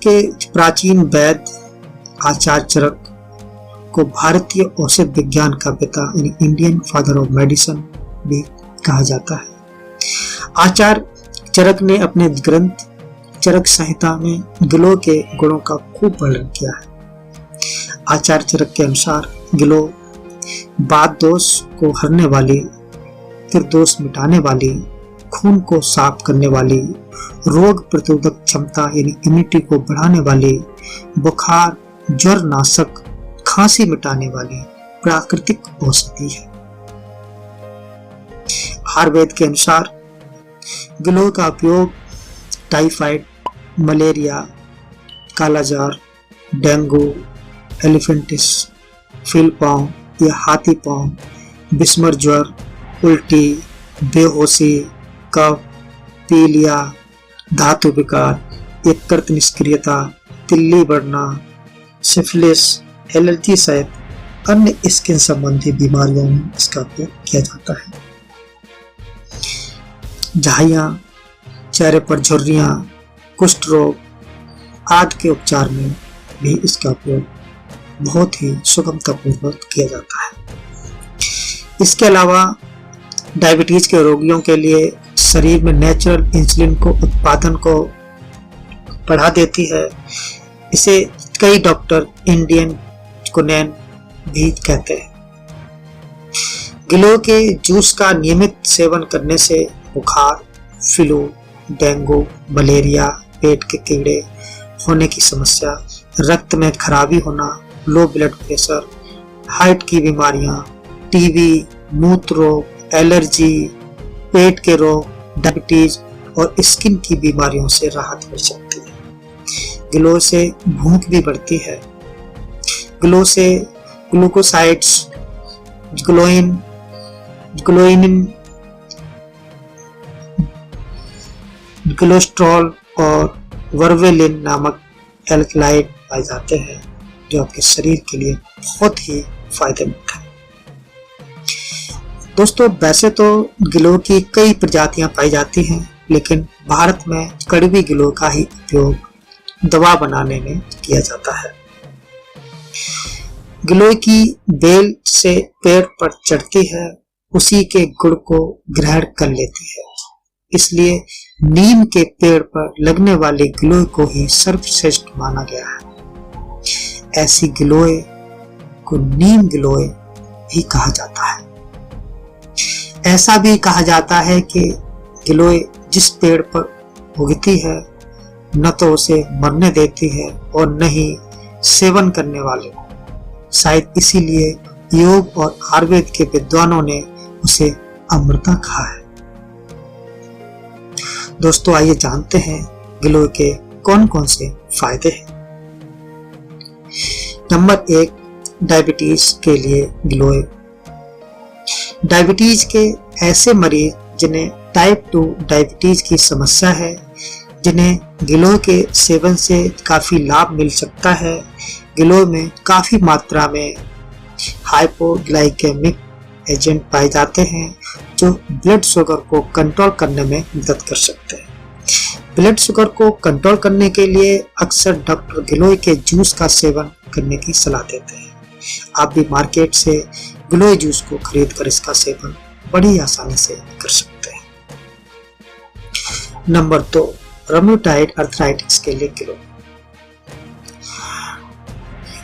के प्राचीन वैद्य आचार्य चरक को भारतीय औषध विज्ञान का पिता यानी इंडियन फादर ऑफ मेडिसिन भी कहा जाता है। आचार्य चरक ने अपने ग्रंथ चरक संहिता में गिलोय के गुणों का खूब वर्णन किया है। आचार्य चरक के अनुसार गिलोय वात दोष को हरने वाली, फिर दोष मिटाने वाली, खून को साफ करने वाली, रोग प्रतिरोधक क्षमता यानी इम्यूनिटी को बढ़ाने वाली, बुखार, ज्वर नाशक, खांसी मिटाने वाली प्राकृतिक औषधि है। आयुर्वेद के अनुसार गिलोय का उपयोग टाइफाइड, मलेरिया, कालाजार, डेंगू, एलिफेंटिस, फील पाँव या हाथी पाँव, बिस्मर ज्वर, उल्टी, बेहोशी, कफ, पीलिया, धातु विकार, यकृत निष्क्रियता, तिल्ली बढ़ना, सिफिलिस, एलर्जी सहित अन्य स्किन संबंधी बीमारियों में इसका उपयोग किया जाता है। झाइयाँ, चेहरे पर झुर्रियाँ, कुष्ठ रोग आदि के उपचार में भी इसका उपयोग बहुत ही सुगमतापूर्वक किया जाता है। इसके अलावा डायबिटीज के रोगियों के लिए शरीर में नेचुरल इंसुलिन को उत्पादन को बढ़ा देती है। इसे कई डॉक्टर इंडियन क्विनैन भी कहते हैं। गिलोय के जूस का नियमित सेवन करने से बुखार, फ्लू, डेंगू, मलेरिया, पेट के कीड़े होने की समस्या, रक्त में खराबी होना, लो ब्लड प्रेशर, हार्ट की बीमारियां, टीबी, मूत्र रोग, एलर्जी, पेट के रोग, डायबिटीज और स्किन की बीमारियों से राहत मिल सकती है। गिलोय से भूख भी बढ़ती है। गिलोय से ग्लूकोसाइड्स, ग्लोइनिन, कोलेस्ट्रॉल और वर्वेलिन नामक एल्कलाइड पाए जाते हैं, जो आपके शरीर के लिए बहुत ही फायदेमंद है। दोस्तों, वैसे तो गिलोय की कई प्रजातियां पाई जाती हैं, लेकिन भारत में कड़वी गिलोय का ही उपयोग दवा बनाने में किया जाता है। गिलोय की बेल से पेड़ पर चढ़ती है, उसी के गुण को ग्रहण कर लेती है। इसलिए नीम के पेड़ पर लगने वाले गिलोय को ही सर्वश्रेष्ठ माना गया है। ऐसी गिलोय को नीम गिलोय भी कहा जाता है। ऐसा भी कहा जाता है कि गिलोय जिस पेड़ पर उगती है न तो उसे मरने देती है और न ही सेवन करने वाले को। शायद इसीलिए योग और आयुर्वेद के विद्वानों ने उसे अमृता कहा है। दोस्तों, आइए जानते हैं गिलोय के कौन कौन से फायदे हैं। नंबर 1, डायबिटीज के लिए गिलोय। डायबिटीज के ऐसे मरीज जिन्हें टाइप 2 डायबिटीज की समस्या है, जिन्हें गिलोय के सेवन से काफी लाभ मिल सकता है। गिलोय में काफी मात्रा में हाइपोग्लाइकेमिक एजेंट पाए जाते हैं, जो ब्लड शुगर को कंट्रोल करने में मदद कर सकते हैं। ब्लड शुगर को कंट्रोल करने के लिए अक्सर डॉक्टर गिलोय के जूस का सेवन करने की सलाह देते हैं। आप भी मार्केट से गिलोय जूस को खरीद कर इसका सेवन बड़ी आसानी से कर सकते हैं। नंबर 2, रूमेटॉइड अर्थराइटिस के लिए गिलोय।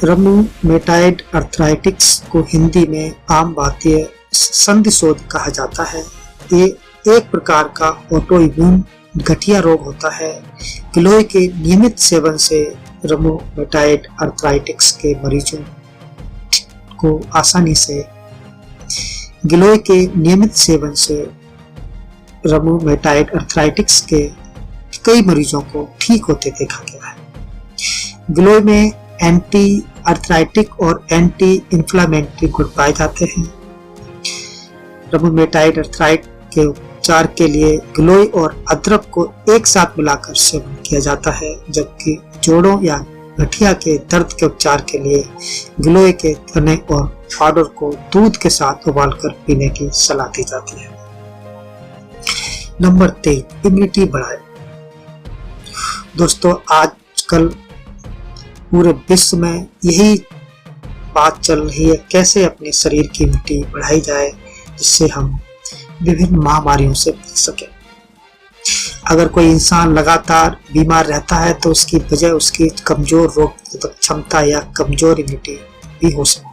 रूमेटॉइड अर्थराइटिस को हिंदी में आम भारतीय संधिशोथ कहा जाता है। ये एक प्रकार का ऑटोइम्यून गठिया रोग होता है। गिलोय के नियमित सेवन से रूमेटॉइड अर्थराइटिस के मरीजों को आसानी से गिलोय के नियमित सेवन से रूमेटॉइड अर्थराइटिस के कई मरीजों को ठीक होते देखा गया है। गिलोय में एंटी अर्थराइटिक और एंटी इंफ्लेमेटरी गुण पाए जाते हैं। रूमेटॉइड अर्थराइटिस के उपचार के लिए गिलोय और अदरक को एक साथ मिलाकर सेवन किया जाता है, जबकि जोड़ों या गठिया के दर्द के उपचार के लिए गिलोय के तने और पाउडर को दूध के साथ उबालकर पीने की सलाह दी जाती है। नंबर 3, इम्यूनिटी बढ़ाए। दोस्तों, आजकल पूरे विश्व में यही बात चल रही है, कैसे अपने शरीर की इम्यूनिटी बढ़ाई जाए जिससे हम विभिन्न महामारियों से बच सके। अगर कोई इंसान लगातार बीमार रहता है तो उसकी वजह उसकी कमजोर रोग प्रतिरोधक क्षमता या कमजोर इम्यूनिटी भी हो सकती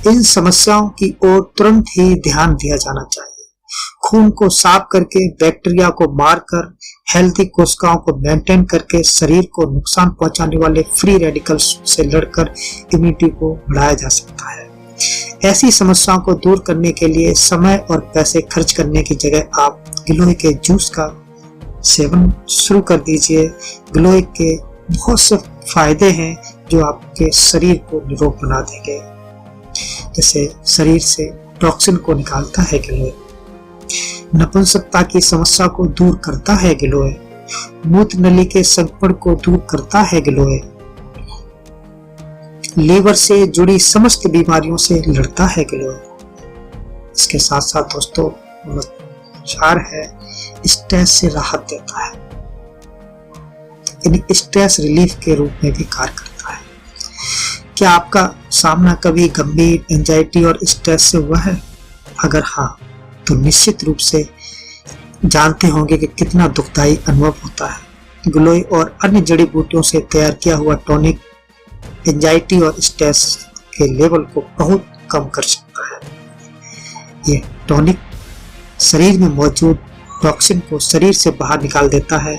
है। इन समस्याओं की ओर तुरंत ही ध्यान दिया जाना चाहिए। खून को साफ करके, बैक्टीरिया को मारकर, हेल्दी कोशिकाओं को मेंटेन करके शरीर को नुकसान पहुंचाने वाले फ्री रेडिकल्स से लड़कर इम्यूनिटी को बढ़ाया जा सकता है। ऐसी समस्याओं को दूर करने के लिए समय और पैसे खर्च करने की जगह आप गिलोय के जूस का सेवन शुरू कर दीजिए। गिलोय के बहुत से फायदे हैं जो आपके शरीर को निरोग बना देंगे। जैसे शरीर से टॉक्सिन को निकालता है गिलोय, नपुंसकता की समस्या को दूर करता है गिलोय, मूत्र नली के संक्रमण को दूर करता है गिलोय, लीवर से जुड़ी समस्त बीमारियों से लड़ता है गिलोय। इसके साथ साथ दोस्तों नंबर है स्ट्रेस से राहत देता है, यानी स्ट्रेस रिलीफ के रूप में भी कार्य करता है। क्या आपका सामना कभी गंभीर एंजाइटी और स्ट्रेस से हुआ है? अगर हाँ तो निश्चित रूप से जानते होंगे कि कितना दुखदायी अनुभव होता है। गिलोय और अन्य जड़ी बूटियों से तैयार किया हुआ टॉनिक एंजाइटी और स्ट्रेस के लेवल को बहुत कम कर सकता है। ये टॉनिक शरीर में मौजूद टॉक्सिन को शरीर से बाहर निकाल देता है।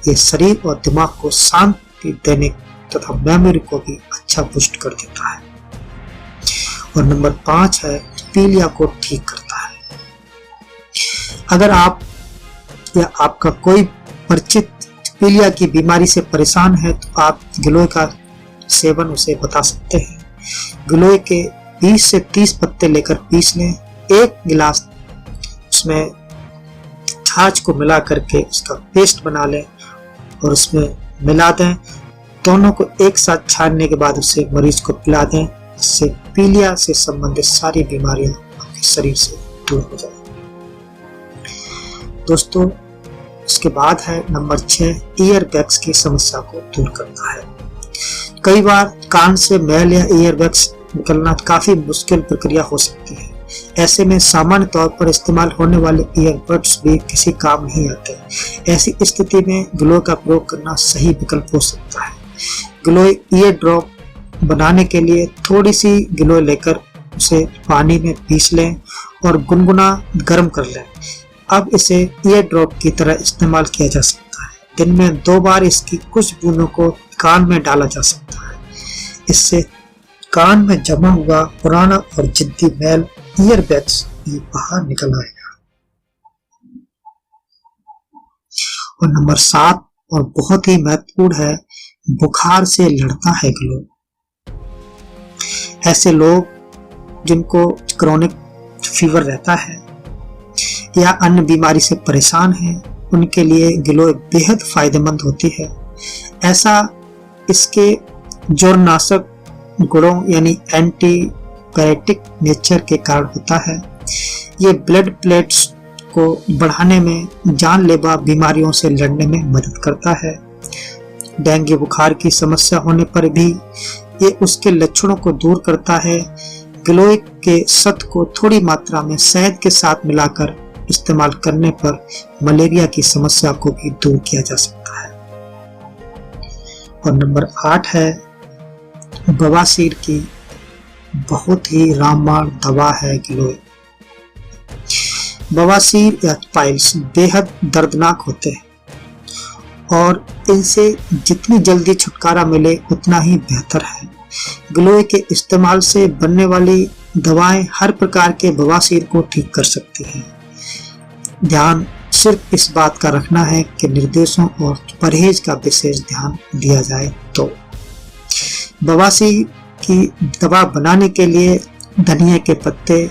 ये शरीर और दिमाग को शांति देने तथा मेमोरी को भी अच्छा बूस्ट कर देता है। और नंबर 5 है पीलिया को ठीक करता है। अगर आप या आपका कोई परिचित पीलिया की बीमारी से परेशान है तो आप गिलोय का सेवन उसे बता सकते हैं। गिलोय के 20 से 30 पत्ते लेकर पीस लें। 1 गिलास उसमें छाछ को मिला करके उसका पेस्ट बना लें और उसमें मिला दें। दोनों को एक साथ छानने के बाद उसे मरीज को पिला दें। इससे पीलिया से संबंधित सारी बीमारियां आपके शरीर से दूर हो जाए। दोस्तों इसके बाद है नंबर 6 ईयर बैग्स की समस्या को दूर करता है। कई बार कान से मैल या ईयर बैग्स निकलना काफी मुश्किल प्रक्रिया हो सकती है। ऐसे में सामान्य तौर पर इस्तेमाल होने वाले ईयरबड्स भी किसी काम नहीं आते। ऐसी स्थिति में गिलोय का प्रयोग करना सही विकल्प हो सकता है। गिलोय ईयर ड्रॉप बनाने के लिए थोड़ी सी गिलोय लेकर उसे पानी में पीस लें और गुनगुना गर्म कर लें। अब इसे ईयर ड्रॉप की तरह इस्तेमाल किया जा सकता है। दिन में 2 बार इसकी कुछ बूंदों को कान में डाला जा सकता है। इससे कान में जमा हुआ पुराना और जिद्दी मैल ईयर बैग्स भी बाहर निकल आएगा। और नंबर 7 और बहुत ही महत्वपूर्ण है बुखार से लड़ता है गिलोय। ऐसे लोग जिनको क्रोनिक फीवर रहता है या अन्य बीमारी से परेशान हैं उनके लिए गिलोय बेहद फायदेमंद होती है। ऐसा इसके जोरनाशक गुणों यानी एंटीपायरेटिक नेचर के कारण होता है। ये ब्लड प्लेट्स को बढ़ाने में, जानलेवा बीमारियों से लड़ने में मदद करता है। डेंगू बुखार की समस्या होने पर भी ये उसके लक्षणों को दूर करता है। गिलोय के शत को थोड़ी मात्रा में शहद के साथ मिलाकर इस्तेमाल करने पर मलेरिया की समस्या को भी दूर किया जा सकता है। और नंबर 8 है बवासीर की बहुत ही रामबाण दवा है गिलोय। बवासीर या पाइल्स बेहद दर्दनाक होते हैं और इनसे जितनी जल्दी छुटकारा मिले उतना ही बेहतर है। गिलोय के इस्तेमाल से बनने वाली दवाएं हर प्रकार के बवासीर को ठीक कर सकती हैं। ध्यान सिर्फ इस बात का रखना है कि निर्देशों और परहेज का विशेष ध्यान दिया जाए। तो बवासीर की दवा बनाने के लिए धनिया के पत्ते,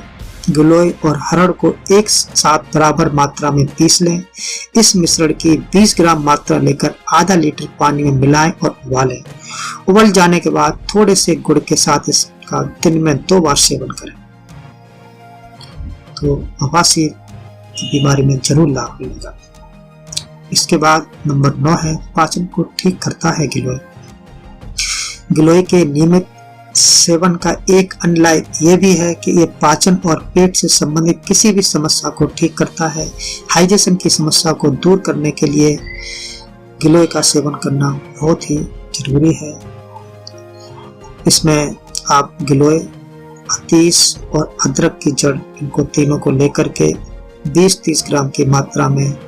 गिलोय और हरड़ को एक साथ बराबर मात्रा में पीस लें। इस मिश्रण की 20 ग्राम मात्रा लेकर आधा लीटर पानी में मिलाएं और उबालें। उबल जाने के बाद थोड़े से गुड़ के साथ इसका दिन में 2 बार सेवन करें तो बवासीर की बीमारी में जरूर लाभ मिलेगा। इसके बाद नंबर 9 है पाचन को ठीक करता है गिलोय। गिलोय के नियमित सेवन का एक अन्य लाभ ये भी है कि ये पाचन और पेट से संबंधित किसी भी समस्या को ठीक करता है। हाइजेशन की समस्या को दूर करने के लिए गिलोय का सेवन करना बहुत ही जरूरी है। इसमें आप गिलोय, अतीस और अदरक की जड़, इनको तीनों को लेकर के 20-30 ग्राम की मात्रा में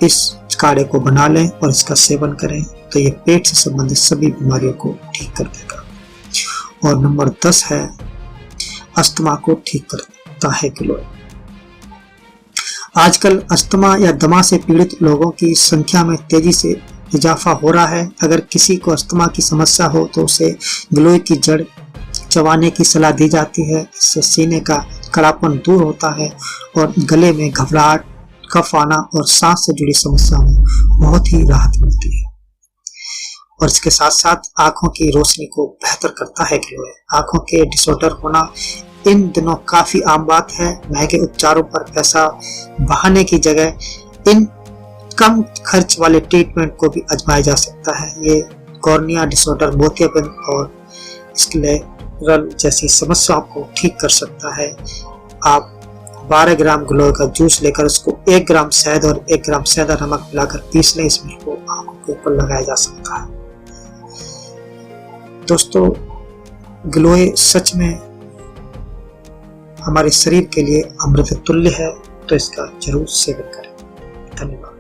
इस काढ़े को बना लें और इसका सेवन करें तो ये पेट से संबंधित सभी बीमारियों को ठीक कर देगा। और नंबर 10 है, अस्थमा को ठीक करता है गिलोय। आजकल अस्थमा या दमा से पीड़ित लोगों की संख्या में तेजी से इजाफा हो रहा है। अगर किसी को अस्थमा की समस्या हो तो उसे गिलोय की जड़ चबाने की सलाह दी जाती है। इससे सीने का कड़ापन दूर होता है और गले में घबराहट, कफ आना और सांस से जुड़ी समस्याओं में बहुत ही राहत मिलती है। और इसके साथ साथ आंखों की रोशनी को बेहतर करता है गिलोय। आंखों के डिसऑर्डर होना इन दिनों काफी आम बात है। महंगे उपचारों पर पैसा बहाने की जगह इन कम खर्च वाले ट्रीटमेंट को भी आजमाया जा सकता है। ये कॉर्निया डिसऑर्डर, मोतियाबिंद और स्क्लेरल जैसी समस्याओं को ठीक कर सकता है। आप 12 ग्राम गिलोय का जूस लेकर उसको 1 ग्राम शहद और 1 ग्राम सेंधा नमक मिलाकर पीस लें। इसमें को आंखों के ऊपर लगाया जा सकता है। दोस्तों, गिलोय सच में हमारे शरीर के लिए अमृत तुल्य है, तो इसका जरूर सेवन करें। धन्यवाद।